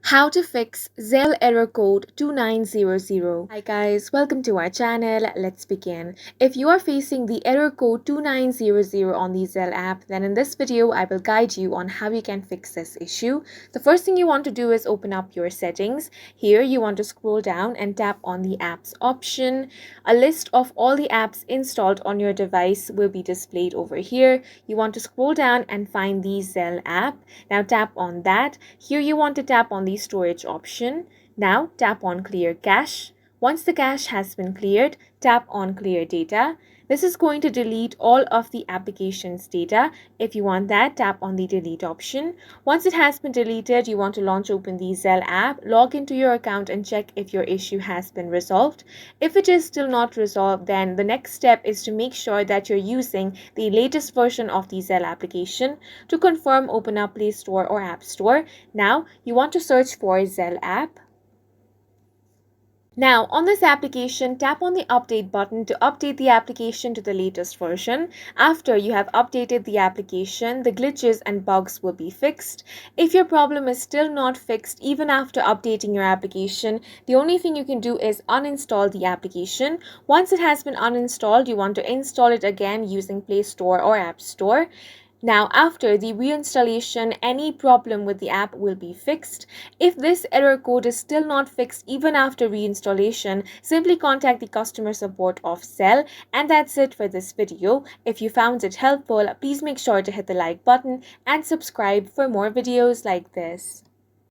How to fix Zelle error code 2900. Hi guys, welcome to our channel. Let's begin. If you are facing the error code 2900 on the Zelle app, then in this video I will guide you on how you can fix this issue. The first thing you want to do is open up your settings. Here you want to scroll down and tap on the apps option. A list of all the apps installed on your device will be displayed over here. You want to scroll down and find the Zelle app. Now tap on that. Here you want to tap on the storage option. Now tap on clear cache. Once the cache has been cleared, tap on clear data. This is going to delete all of the application's data. If you want that, tap on the delete option. Once it has been deleted, you want to launch open the Zelle app, log into your account and check if your issue has been resolved. If it is still not resolved, then the next step is to make sure that you're using the latest version of the Zelle application. To confirm, open up Play Store or App Store. Now, you want to search for Zelle app. Now, on this application, tap on the update button to update the application to the latest version. After you have updated the application, the glitches and bugs will be fixed. If your problem is still not fixed even after updating your application, the only thing you can do is uninstall the application. Once it has been uninstalled, you want to install it again using Play Store or App Store. Now, after the reinstallation, any problem with the app will be fixed. If this error code is still not fixed even after reinstallation, simply contact the customer support of Zelle. And that's it for this video. If you found it helpful, please make sure to hit the like button and subscribe for more videos like this.